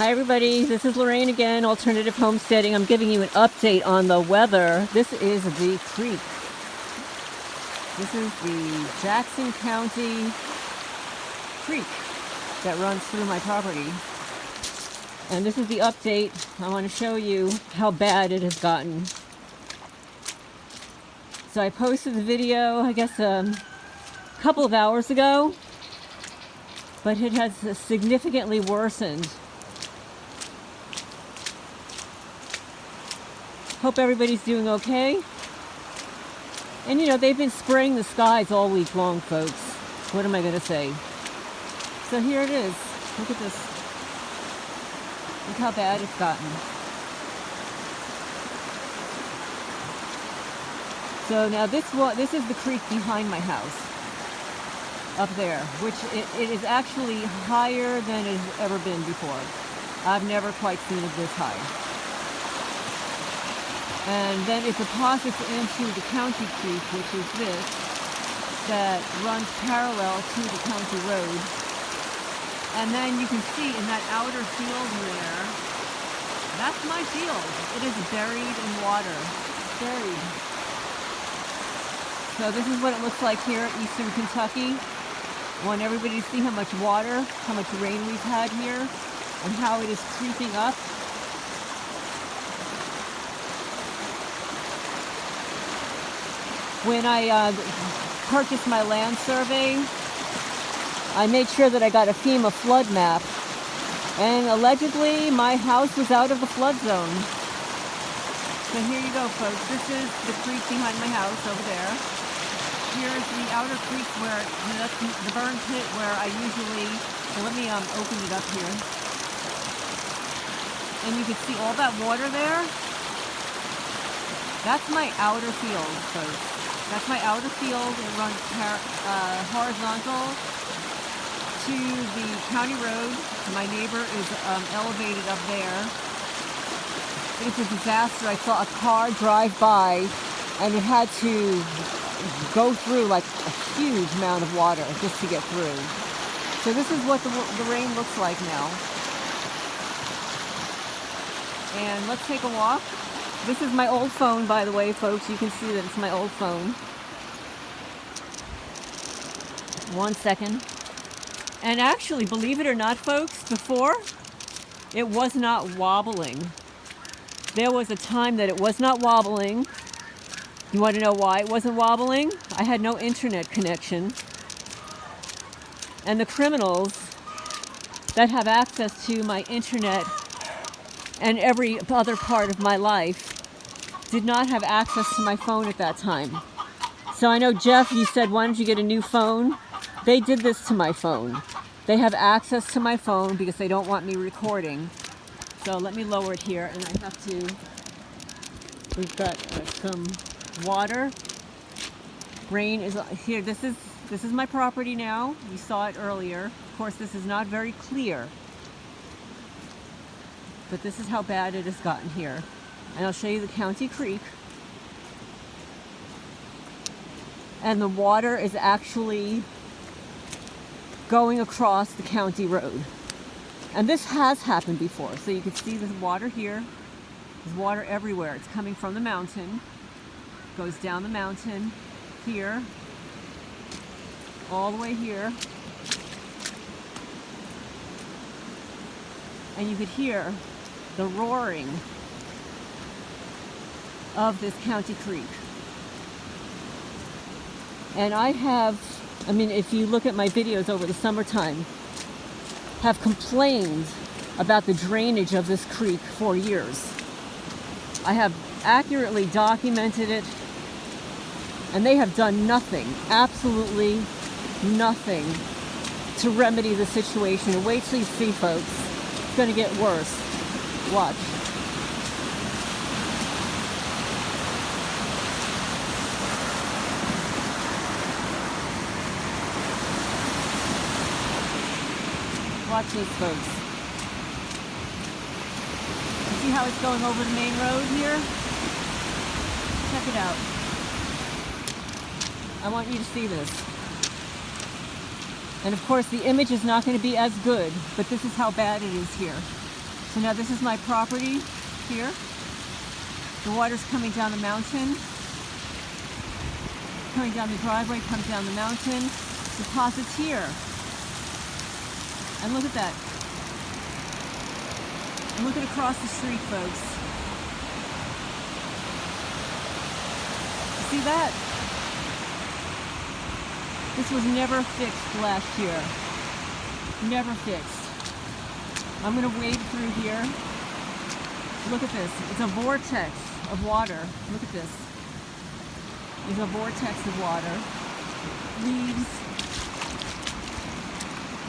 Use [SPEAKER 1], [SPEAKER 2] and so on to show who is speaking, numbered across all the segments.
[SPEAKER 1] Hi everybody, this is Lorraine again, Alternative Homesteading. I'm giving you an update on the weather. This is the creek. This is the Jackson County creek that runs through my property. And this is the update. I want to show you how bad it has gotten. So I posted the video, I guess a couple of hours ago, but it has significantly worsened. Hope everybody's doing okay. And you know, they've been spraying the skies all week long, folks. What am I going to say? So here it is. Look at this. Look how bad it's gotten. So now this is the creek behind my house. Up there. Which it is actually higher than it has ever been before. I've never quite seen it this high. And then it deposits into the county creek, which is this, that runs parallel to the county road. And then you can see in that outer field there, that's my field. It is buried in water. Buried. So this is what it looks like here at Eastern Kentucky. I want everybody to see how much water, how much rain we've had here, and how it is creeping up. When I purchased my land survey, I made sure that I got a FEMA flood map, and allegedly my house was out of the flood zone. So here you go, folks. This is the creek behind my house over there. Here's the outer creek where, that's the burn pit where I usually, well, let me open it up here. And you can see all that water there. That's my outer field, folks. That's my outer field. It runs horizontal to the county road. My neighbor is elevated up there. It's a disaster. I saw a car drive by and it had to go through like a huge amount of water just to get through. So this is what the rain looks like now. And let's take a walk. This is my old phone, by the way, folks. You can see that it's my old phone. 1 second. And actually, believe it or not, folks, before, it was not wobbling. There was a time that it was not wobbling. You want to know why it wasn't wobbling? I had no internet connection. And the criminals that have access to my internet and every other part of my life did not have access to my phone at that time. So I know, Jeff, you said, why don't you get a new phone? They did this to my phone. They have access to my phone because they don't want me recording. So let me lower it here, and I have to, we've got some water. Rain is here. This is my property now. You saw it earlier. Of course, this is not very clear. But this is how bad it has gotten here. And I'll show you the county creek. And the water is actually going across the county road. And this has happened before. So you can see there's water here. There's water everywhere. It's coming from the mountain. Goes down the mountain here. All the way here. And you could hear the roaring of this county creek. And I mean, if you look at my videos over the summertime, have complained about the drainage of this creek for years. I have accurately documented it, and they have done nothing, absolutely nothing, to remedy the situation. And wait till you see, folks. It's going to get worse. Watch. Watch this, folks. You see how it's going over the main road here? Check it out. I want you to see this. And of course the image is not going to be as good, but this is how bad it is here. So now this is my property here. The water's coming down the mountain, coming down the driveway, comes down the mountain, deposits here. And look at that. And look at across the street, folks. You see that? This was never fixed last year. Never fixed. I'm gonna wade through here. Look at this. It's a vortex of water. Look at this. There's a vortex of water. Leaves.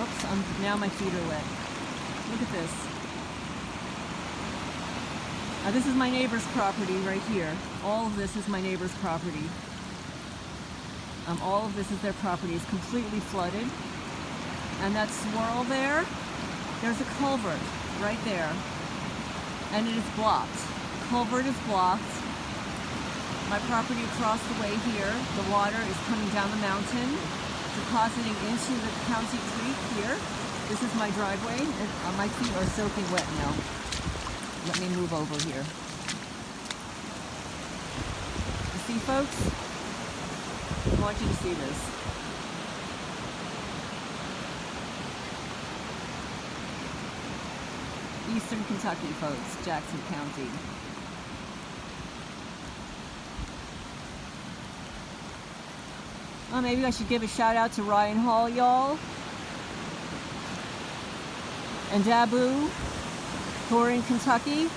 [SPEAKER 1] Oops, now my feet are wet. Look at this. Now this is my neighbor's property right here. All of this is my neighbor's property. All of this is their property. It's completely flooded. And that swirl there, there's a culvert right there. And it is blocked. The culvert is blocked. My property across the way here, the water is coming down the mountain, depositing into the county creek here. This is my driveway, and my feet are soaking wet now. Let me move over here. You see, folks? I want you to see this. Eastern Kentucky, folks, Jackson County. Oh, maybe I should give a shout out to Ryan Hall, y'all. And Dabu, who are in Kentucky.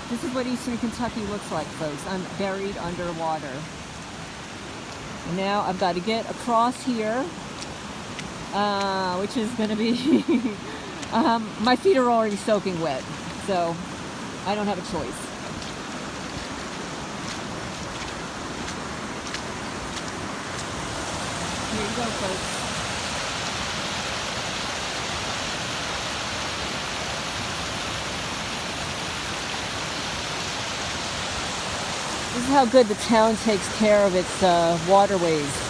[SPEAKER 1] This is what Eastern Kentucky looks like, folks. I'm buried underwater. And now I've got to get across here, which is going to be... my feet are already soaking wet, so I don't have a choice. Here you go, folks. This is how good the town takes care of its waterways.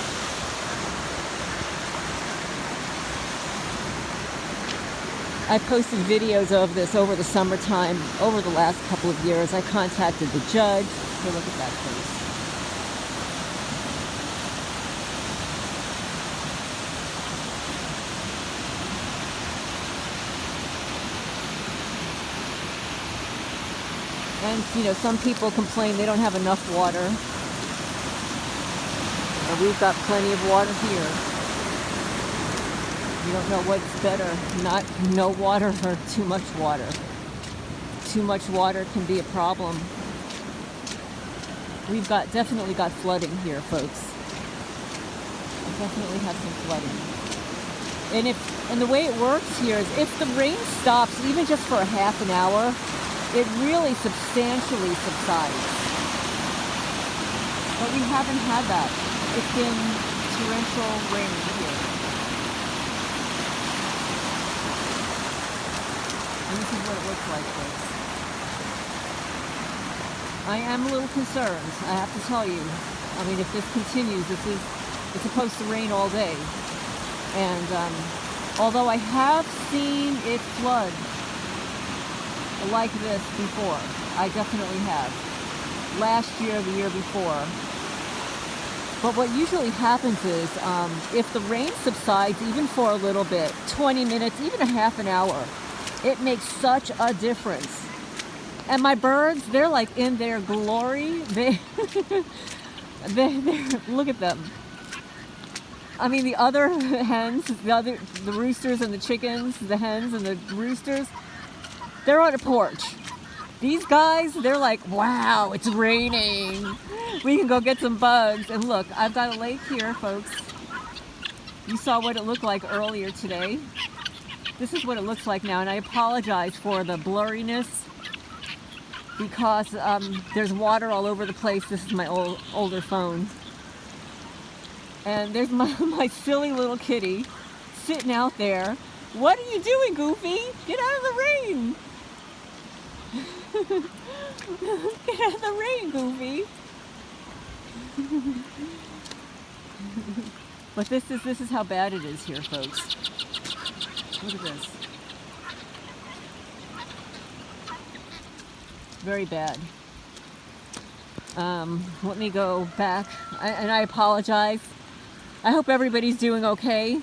[SPEAKER 1] I posted videos of this over the summertime, over the last couple of years. I contacted the judge. So look at that place. And, you know, some people complain they don't have enough water. And we've got plenty of water here. You don't know what's better, not no water or too much water. Too much water can be a problem. We've definitely got flooding here, folks. We definitely have some flooding. And the way it works here is if the rain stops, even just for a half an hour, it really substantially subsides. But we haven't had that. It's been torrential rain here. And this is what it looks like, folks. I am a little concerned, I have to tell you. I mean, if this continues, it's supposed to rain all day. And although I have seen it flood like this before, I definitely have. Last year, the year before. But what usually happens is, if the rain subsides even for a little bit, 20 minutes, even a half an hour, it makes such a difference. And my birds, they're like in their glory. They're look at them. I mean, the other hens, the roosters and the chickens, the hens and the roosters, they're on a porch. These guys, they're like, wow, it's raining. We can go get some bugs. And look, I've got a lake here, folks. You saw what it looked like earlier today. This is what it looks like now, and I apologize for the blurriness because there's water all over the place. This is my older phone. And there's my silly little kitty sitting out there. What are you doing, Goofy? Get out of the rain! Get out of the rain, Goofy! But this is how bad it is here, folks. Look at this. Very bad. Let me go back, and I apologize. I hope everybody's doing okay.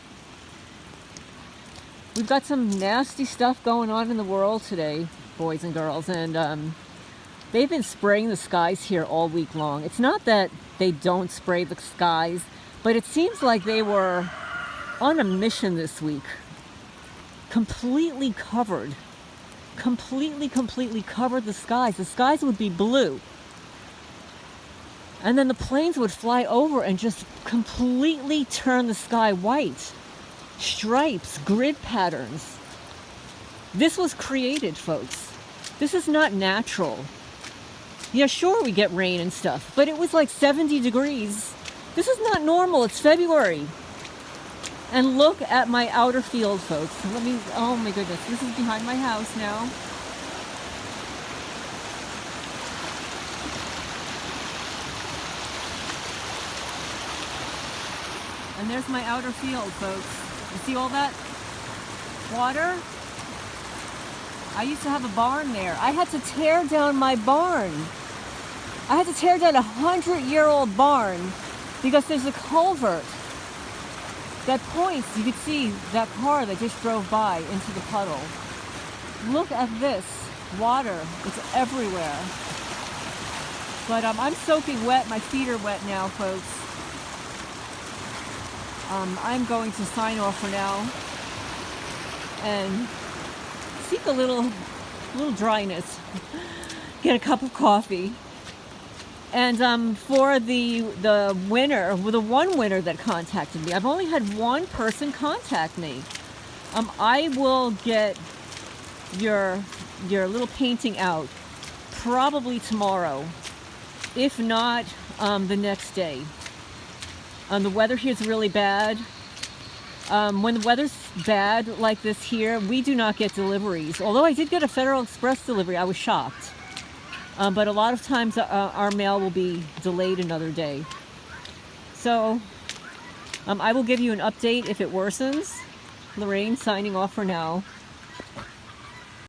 [SPEAKER 1] We've got some nasty stuff going on in the world today, boys and girls, and they've been spraying the skies here all week long. It's not that they don't spray the skies, but it seems like they were on a mission this week. Completely covered the skies. The skies would be blue. And then the planes would fly over and just completely turn the sky white. Stripes, grid patterns. This was created, folks. This is not natural. Yeah, sure, we get rain and stuff, but it was like 70 degrees. This is not normal. It's February. And look at my outer field, folks. Oh my goodness, this is behind my house now. And there's my outer field, folks. You see all that water? I used to have a barn there. I had to tear down my barn. I had to tear down a 100-year-old barn because there's a culvert that points. You could see that car that just drove by into the puddle. Look at this water. It's everywhere. But I'm soaking wet. My feet are wet now, folks. I'm going to sign off for now and seek a little dryness. Get a cup of coffee. And for the one winner that contacted me, I've only had one person contact me. I will get your little painting out probably tomorrow, if not the next day. The weather here is really bad. When the weather's bad like this here, we do not get deliveries. Although I did get a Federal Express delivery, I was shocked. But a lot of times our mail will be delayed another day. So I will give you an update if it worsens. Lorraine signing off for now.